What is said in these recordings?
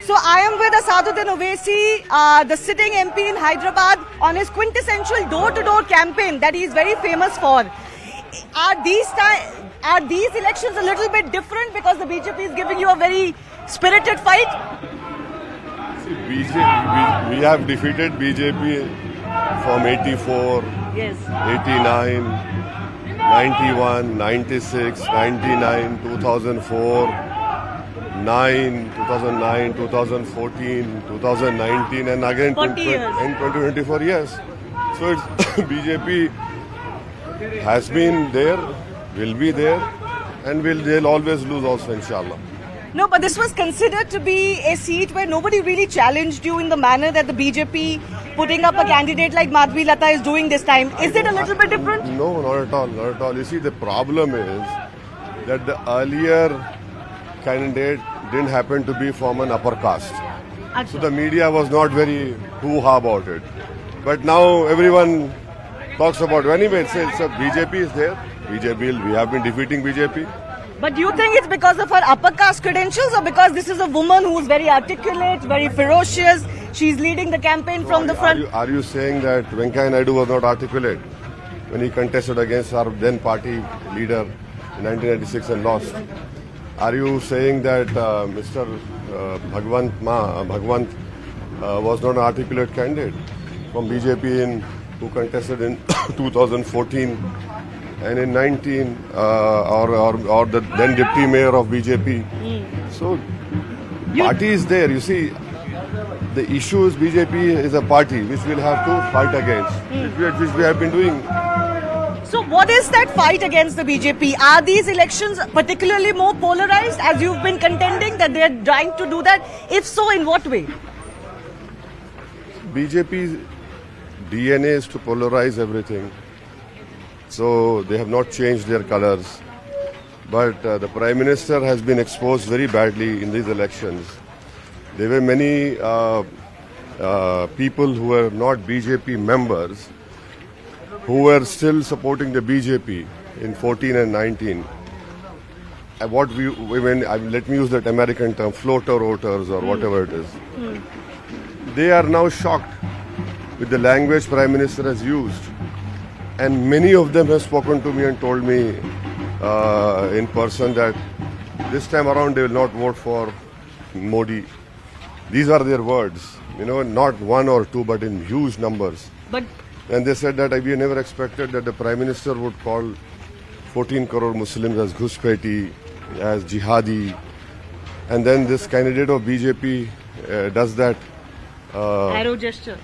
So I am with Asaduddin Owaisi, the sitting MP in Hyderabad, on his quintessential door-to-door campaign that he is very famous for. Are these elections a little bit different because the BJP is giving you a very spirited fight? See, we have defeated BJP from 84, Yes. 89, 91, 96, 99, 2004, 2009, 2014, 2019 and again 40 years. in 2024 years. So it's BJP has been there, will be there, and they'll always lose also, inshallah. No, but this was considered to be a seat where nobody really challenged you in the manner that the BJP putting up a candidate like Madhvi Lata is doing this time. Is it a little bit different? No, not at all, not at all. You see, the problem is that the earlier candidate didn't happen to be from an upper caste. So the media was not very hoo-ha about it. But now everyone talks about it. Anyway, it's BJP is there. We have been defeating BJP. But do you think it's because of her upper caste credentials or because this is a woman who's very articulate, very ferocious? She's leading the campaign from the front. Are you saying that Venkaiah Naidu was not articulate when he contested against our then party leader in 1996 and lost? Are you saying that Mr. Bhagwant was not an articulate candidate from BJP who contested in 2014 and in 19 or the then deputy mayor of BJP? So party is there. You see, the issue is BJP is a party which we'll have to fight against, which we have been doing. So what is that fight against the BJP? Are these elections particularly more polarized as you've been contending that they're trying to do that? If so, in what way? BJP's DNA is to polarize everything. So they have not changed their colors. But the Prime Minister has been exposed very badly in these elections. There were many people who were not BJP members who were still supporting the BJP in 14 and 19. Let me use that American term, floater voters or whatever it is. They are now shocked with the language Prime Minister has used. And many of them have spoken to me and told me in person that this time around they will not vote for Modi. These are their words, not one or two, but in huge numbers. And they said that we never expected that the Prime Minister would call 14 crore Muslims as Ghuspeti, as jihadi. And then this candidate of BJP does that Arrow gesture.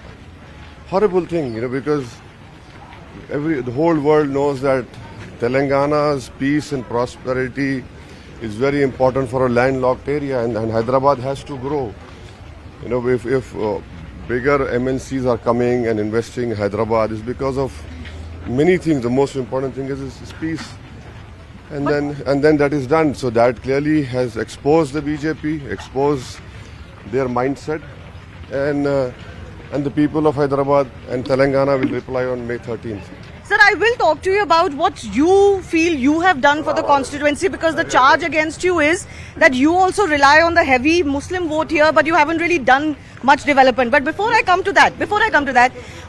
Horrible thing, because the whole world knows that Telangana's peace and prosperity is very important for a landlocked area, and Hyderabad has to grow. If bigger MNCs are coming and investing in Hyderabad, is because of many things. The most important thing is peace, and then that is done. So that clearly has exposed the BJP, exposed their mindset, and the people of Hyderabad and Telangana will reply on May 13th. Sir, I will talk to you about what you feel you have done for the constituency, because the charge against you is that you also rely on the heavy Muslim vote here, but you haven't really done much development. But before I come to that,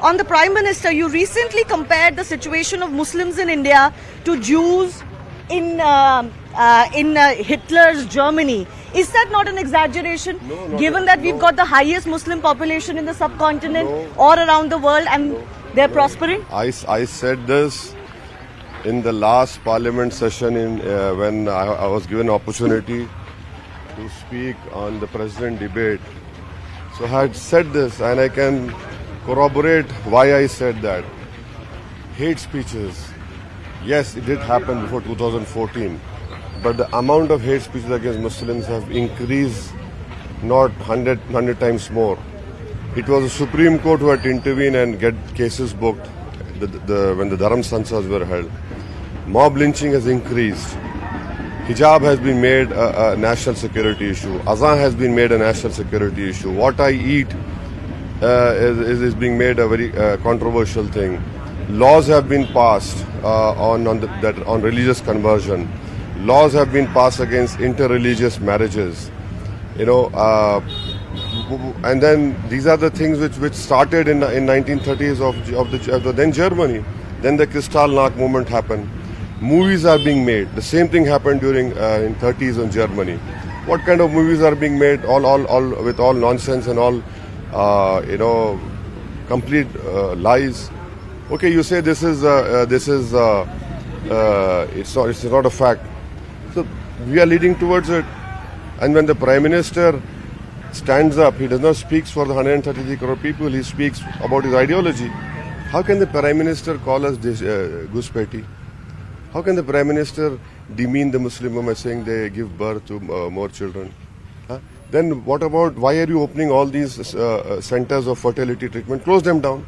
on the Prime Minister, you recently compared the situation of Muslims in India to Jews in Hitler's Germany. Is that not an exaggeration? No, given that we've got the highest Muslim population in the subcontinent or around the world, and they're prospering? I said this in the last parliament session when I was given an opportunity to speak on the president debate. So I had said this, and I can corroborate why I said that. Hate speeches, yes, it did happen before 2014, but the amount of hate speeches against Muslims have increased not 100 times more. It was the Supreme Court who had to intervene and get cases booked when the Dharam Sansas were held. Mob lynching has increased. Hijab has been made a national security issue. Azan has been made a national security issue. What I eat is being made a very controversial thing. Laws have been passed on religious conversion. Laws have been passed against interreligious marriages. and then these are the things which started in 1930s of the then Germany. Then the Kristallnacht movement happened. Movies are being made. The same thing happened during in 30s in Germany. What kind of movies are being made? All with all nonsense and all complete lies. Okay, you say this is it's not a fact. So we are leading towards it. And when the Prime Minister stands up, he does not speak for the 133 crore people, he speaks about his ideology. How can the Prime Minister call us Guspeti? How can the Prime Minister demean the Muslim women saying they give birth to more children? Huh? Then what about, why are you opening all these centers of fertility treatment? Close them down.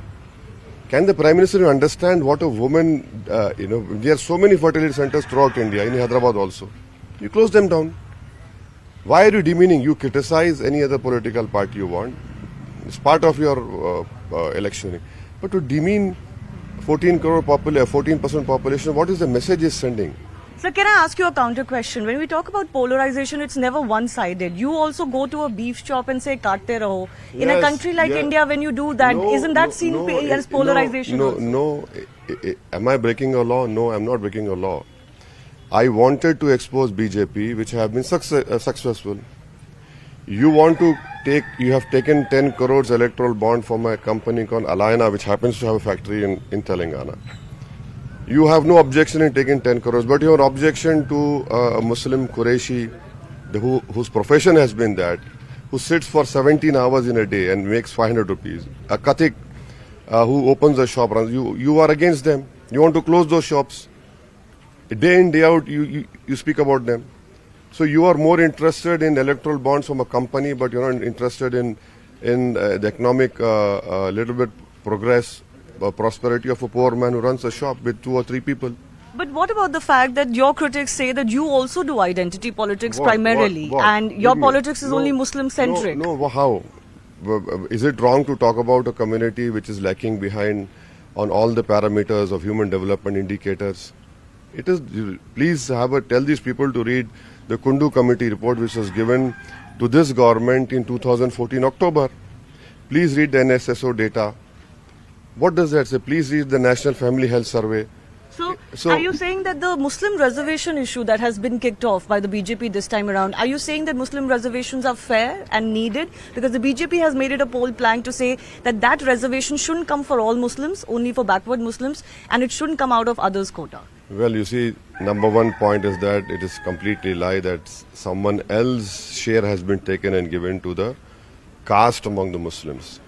Can the Prime Minister understand what a woman, there are so many fertility centers throughout India, in Hyderabad also. You close them down. Why are you demeaning? You criticize any other political party you want. It's part of your electioning. But to demean 14% population, what is the message is sending? So can I ask you a counter question? When we talk about polarization, it's never one-sided. You also go to a beef shop and say, "Kaatte raho." In a country like India, when you do that, isn't that seen as polarization? No. Am I breaking a law? No, I'm not breaking a law. I wanted to expose BJP, which have been successful. You have taken 10 crores electoral bond from a company called Alayana, which happens to have a factory in Telangana. You have no objection in taking 10 crores, but your objection to a Muslim Qureshi, whose profession has been that, who sits for 17 hours in a day and makes 500 rupees, a Kathik who opens a shop, you are against them. You want to close those shops. Day in, day out, you speak about them. So you are more interested in electoral bonds from a company, but you're not interested in the economic little bit progress, prosperity of a poor man who runs a shop with 2 or 3 people. But what about the fact that your critics say that you also do identity politics primarily, and your politics is only Muslim-centric? No, how? Is it wrong to talk about a community which is lacking behind on all the parameters of human development indicators? It is. Please tell these people to read the Kundu Committee report, which was given to this government in 2014 October. Please read the NSSO data. What does that say? Please read the National Family Health Survey. So are you saying that the Muslim reservation issue that has been kicked off by the BJP this time around, are you saying that Muslim reservations are fair and needed? Because the BJP has made it a poll plank to say that reservation shouldn't come for all Muslims, only for backward Muslims, and it shouldn't come out of others' quota. Well, you see, number one point is that it is completely lie that someone else's share has been taken and given to the caste among the Muslims.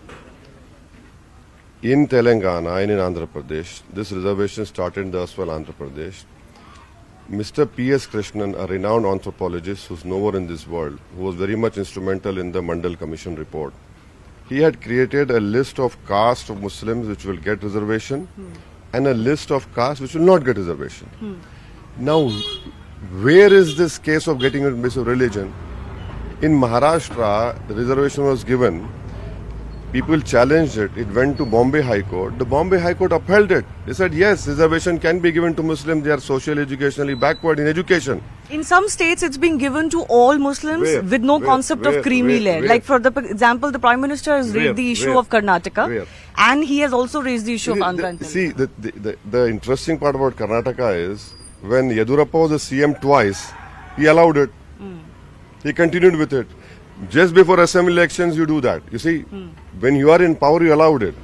In Telangana and in Andhra Pradesh, this reservation started in the erstwhile Andhra Pradesh. Mr. P.S. Krishnan, a renowned anthropologist who's nowhere in this world, who was very much instrumental in the Mandal Commission report, he had created a list of caste of Muslims which will get reservation and a list of castes which will not get reservation. Now, where is this case of getting a base of religion? In Maharashtra, the reservation was given. People challenged it. It went to Bombay High Court. The Bombay High Court upheld it. They said, yes, reservation can be given to Muslims. They are socially, educationally backward in education. In some states, it's being given to all Muslims with no concept of creamy layer. Like, for example, the Prime Minister has raised the issue of Karnataka, and he has also raised the issue of Andhra and Telangana. See, the interesting part about Karnataka is, when Yedurappa was the CM twice, he allowed it. He continued with it. Just before assembly elections, you do that. You see, when you are in power, you allowed it.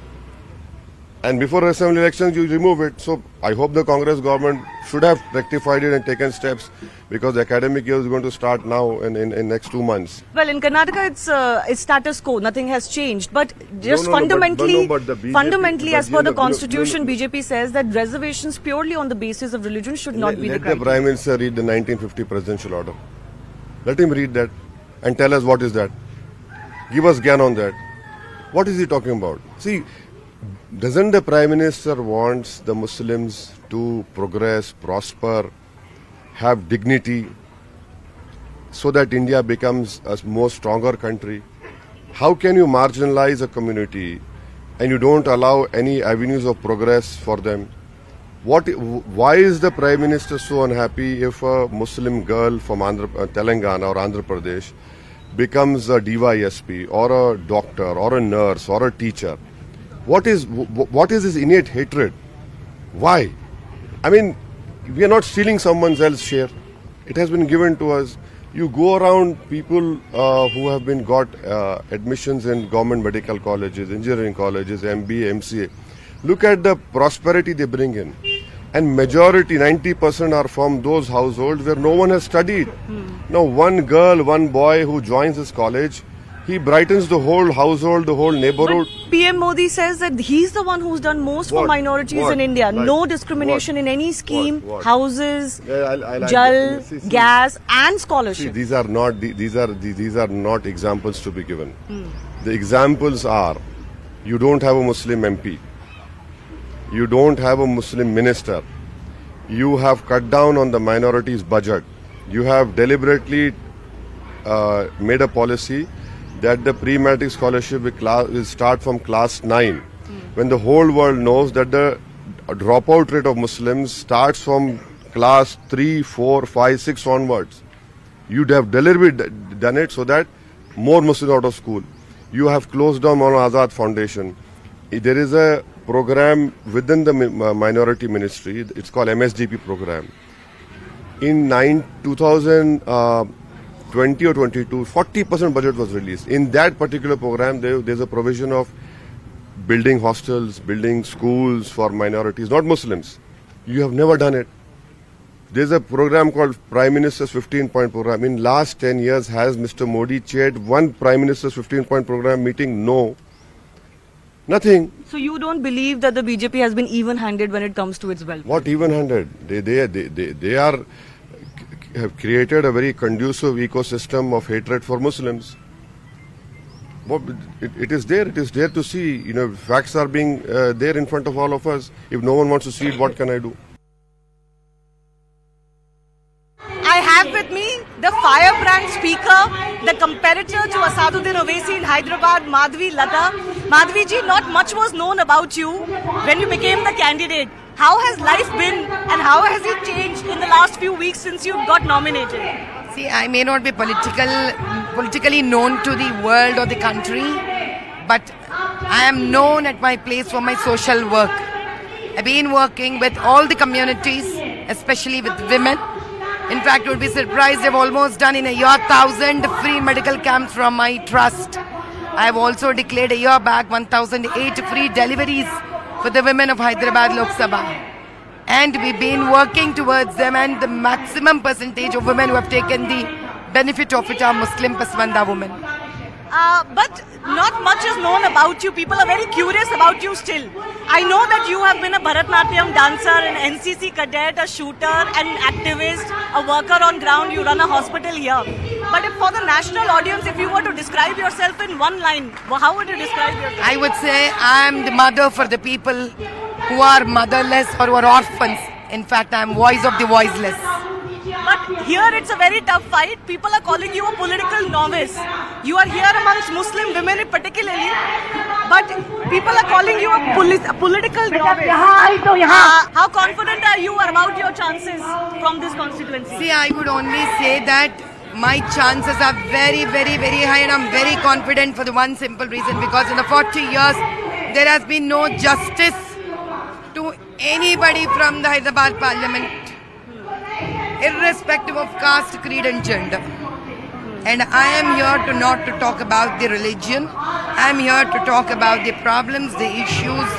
And before assembly elections, you remove it. So I hope the Congress government should have rectified it and taken steps, because the academic year is going to start now in next 2 months. Well, in Karnataka, it's status quo. Nothing has changed. But just fundamentally, as per the constitution, BJP says that reservations purely on the basis of religion should not be the criteria. Let the Prime Minister read the 1950 presidential order. Let him read that and tell us what is that. Give us gyan on that. What is he talking about? See, doesn't the Prime Minister wants the Muslims to progress, prosper, have dignity, so that India becomes a more stronger country? How can you marginalize a community and you don't allow any avenues of progress for them? Why is the Prime Minister so unhappy if a Muslim girl from Telangana or Andhra Pradesh becomes a DYSP or a doctor or a nurse or a teacher, what is his innate hatred? Why? I mean, we are not stealing someone else's share. It has been given to us. You go around people who have been got admissions in government medical colleges, engineering colleges, MBA, MCA. Look at the prosperity they bring in. And majority, 90% are from those households where no one has studied. Now, one girl, one boy who joins this college, he brightens the whole household, the whole neighborhood. But PM Modi says that he's the one who's done most for minorities in India. Like, no discrimination in any scheme, What? houses, I'll jal, see. gas and See, scholarship. these are not examples to be given. The examples are: you don't have a Muslim MP, you don't have a Muslim minister, you have cut down on the minorities budget, you have deliberately made a policy that the pre-matric scholarship will start from class 9, when the whole world knows that the dropout rate of Muslims starts from class 3, 4, 5, 6 onwards. You'd have deliberately done it so that more Muslims out of school. You have closed down Maulana Azad Foundation. There is a program within the minority ministry. It's called MSDP program. In 2020 or 22, 40% budget was released. In that particular program, there's a provision of building hostels, building schools for minorities, not Muslims. You have never done it. There's a program called Prime Minister's 15-point program. In last 10 years, has Mr. Modi chaired one Prime Minister's 15-point program meeting? No. Nothing. So you don't believe that the BJP has been even-handed when it comes to its wealth? What even-handed? They have created a very conducive ecosystem of hatred for Muslims. It is there. It is there to see. You know, facts are being there in front of all of us. If no one wants to see it, what can I do? I have with me the firebrand speaker, the competitor to Asaduddin Owaisi in Hyderabad, Madhvi Lata. Madhvi ji, not much was known about you when you became the candidate. How has life been and how has it changed in the last few weeks since you got nominated? See, I may not be politically known to the world or the country, but I am known at my place for my social work. I've been working with all the communities, especially with women. In fact, you would be surprised, I've almost done in a year 1,000 free medical camps from my trust. I have also declared a year back 1,008 free deliveries for the women of Hyderabad Lok Sabha. And we've been working towards them, and the maximum percentage of women who have taken the benefit of it are Muslim Pasmanda women. But not much is known about you. People are very curious about you still. I know that you have been a Bharatnatyam dancer, an NCC cadet, a shooter, an activist, a worker on ground. You run a hospital here. But if for the national audience, if you were to describe yourself in one line, how would you describe yourself? I would say I am the mother for the people who are motherless or who are orphans. In fact, I am voice of the voiceless. But here it's a very tough fight. People are calling you a political novice. You are here amongst Muslim women particularly, but people are calling you a political novice. How confident are you about your chances from this constituency? See, I would only say that my chances are very, very, very high, and I'm very confident for the one simple reason, because in the 40 years there has been no justice to anybody from the Hyderabad Parliament, irrespective of caste, creed and gender. And I am here to not to talk about the religion. I am here to talk about the problems, the issues,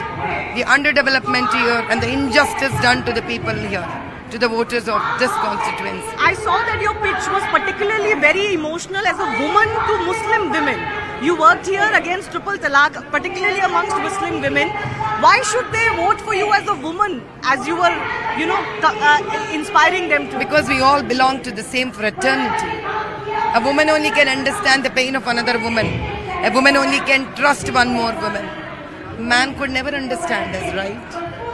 the underdevelopment here and the injustice done to the people here, to the voters of this constituency. I saw that your pitch was particularly very emotional as a woman to Muslim women. You worked here against triple talaq, particularly amongst Muslim women. Why should they vote for you as a woman, as you were, inspiring them to? Because we all belong to the same fraternity. A woman only can understand the pain of another woman. A woman only can trust one more woman. Man could never understand us, right?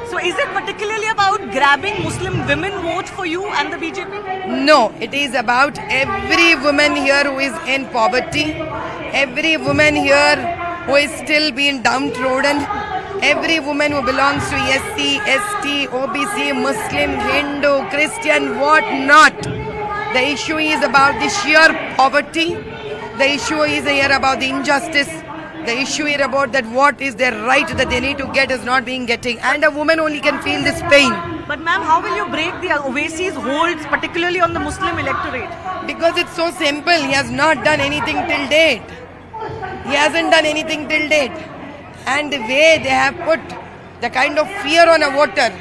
So is it particularly about grabbing Muslim women vote for you and the BJP? No, it is about every woman here who is in poverty, every woman here who is still being downtrodden, every woman who belongs to SC, ST, OBC, Muslim, Hindu, Christian, what not. The issue is about the sheer poverty, The issue is here about the injustice. The issue here about that what is their right that they need to get is not being getting. And a woman only can feel this pain. But ma'am, how will you break the Owaisi's holds, particularly on the Muslim electorate? Because it's so simple. He has not done anything till date. He hasn't done anything till date. And the way they have put the kind of fear on a voter,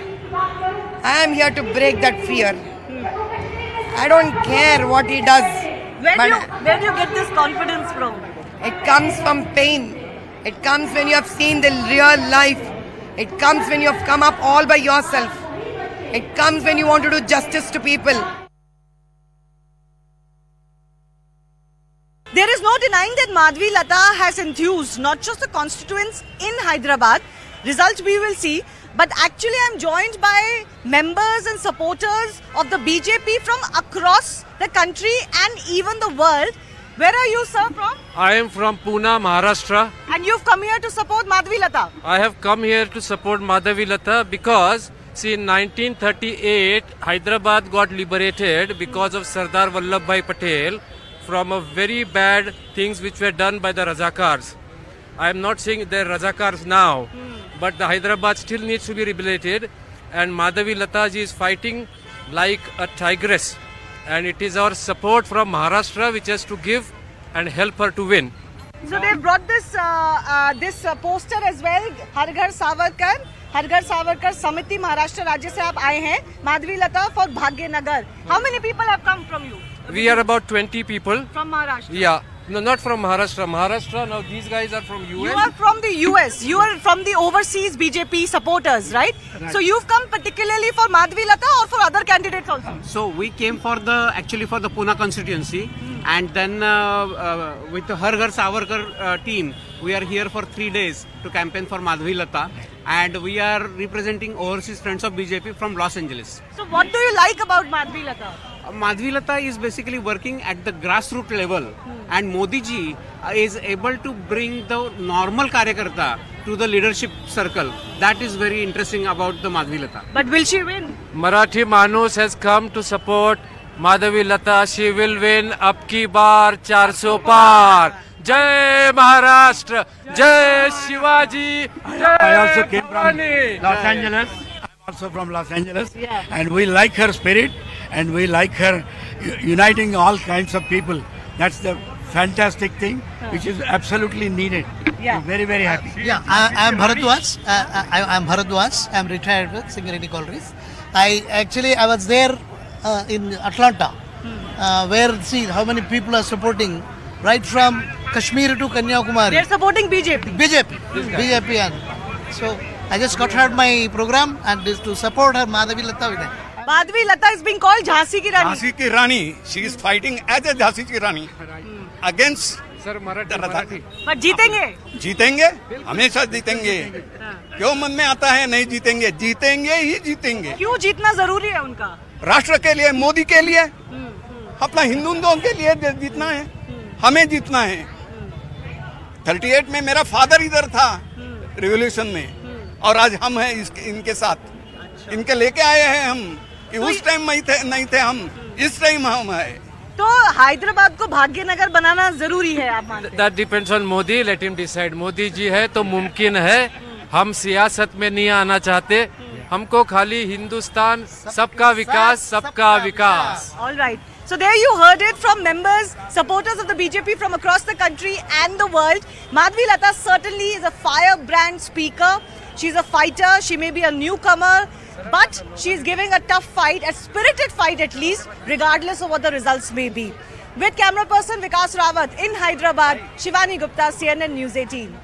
I am here to break that fear. I don't care what he does. Where do you get this confidence from? It comes from pain. It comes when you have seen the real life. It comes when you have come up all by yourself. It comes when you want to do justice to people. There is no denying that Madhavi Lata has enthused not just the constituents in Hyderabad, results we will see, but actually I am joined by members and supporters of the BJP from across the country and even the world. Where are you, sir, from? I am from Pune, Maharashtra. And you've come here to support Madhavi Lata? I have come here to support Madhavi Lata because, see, in 1938, Hyderabad got liberated because of Sardar Vallabhbhai Patel from a very bad things which were done by the Razakars. I am not saying they're Razakars now, but the Hyderabad still needs to be liberated, and Madhavi Lata ji is fighting like a tigress. And it is our support from Maharashtra which has to give and help her to win. So they brought this poster as well. Har Ghar Savarkar, Har Ghar Savarkar Samiti Maharashtra Rajya se aap aaye hain. Madhavi Lata for Bhagyanagar. How many people have come from you? We are about 20 people. From Maharashtra? Yeah. No, not from Maharashtra. Maharashtra, now these guys are from US. You are from the US. You are from the overseas BJP supporters, right? So you've come particularly for Madhavi Lata or for other candidates also? So we came for actually for the Pune constituency, and then with the Har Ghar Savarkar team, we are here for 3 days to campaign for Madhavi Lata, and we are representing overseas friends of BJP from Los Angeles. So what do you like about Madhavi Lata? Madhavi Lata is basically working at the grassroots level, and Modi ji is able to bring the normal Karyakarta to the leadership circle. That is very interesting about the Madhavi Lata. But will she win? Marathi Manus has come to support Madhavi Lata. She will win ab ki baar 400 par. Jai Maharashtra, Jai Shivaji, Jai I also came from Bhavani. Los Angeles. I'm also from Los Angeles. Yeah. And we like her spirit, and we like her uniting all kinds of people. That's the fantastic thing, which is absolutely needed. Yeah. I'm very, very happy. Yeah, I am Bharadwaj. I'm Bharadwaj. I'm retired with Singareni Collieries. I was there in Atlanta, where see how many people are supporting, right from Kashmir to Kanyakumari. They're supporting BJP. BJP, and so I just got her my program and is to support her Madhavi Lata with it. Madhavi Lata is being called Jhansi ki Rani. Jhansi ki Rani. She is fighting as a Jhansi ki Rani against Sir, Marathi. But जीतेंगे? जीतेंगे, हमेशा जीतेंगे. क्यों मन में आता है नहीं जीतेंगे? जीतेंगे ही जीतेंगे. क्यों जीतना जरूरी है उनका? राष्ट्र के लिए, मोदी के लिए, अपना हिंदुओं के लिए जीतना है. हमें जीतना है. 38 में मेरा फादर इधर था रिवॉल्यूशन में, और आज हम हैं इनके साथ. इनके लेके आए हैं हम कि उस टाइम नहीं थे हम, इस टाइम हम हैं. तो हैदराबाद को भाग्यनगर बनाना जरूरी है, आप मानते हैं? That depends on Modi. Let him decide. Modi ji है तो मुमकिन है. हम सियासत में नहीं आना चाहते. हमको खाली हिंदुस्तान, सबका विकास, सबका विकास. All right. So there you heard it from members, supporters of the BJP from across the country and the world. Madhavi Lata certainly is a firebrand speaker. She's a fighter. She may be a newcomer, but she's giving a tough fight, a spirited fight at least, regardless of what the results may be. With camera person Vikas Rawat in Hyderabad, Shivani Gupta, CNN News 18.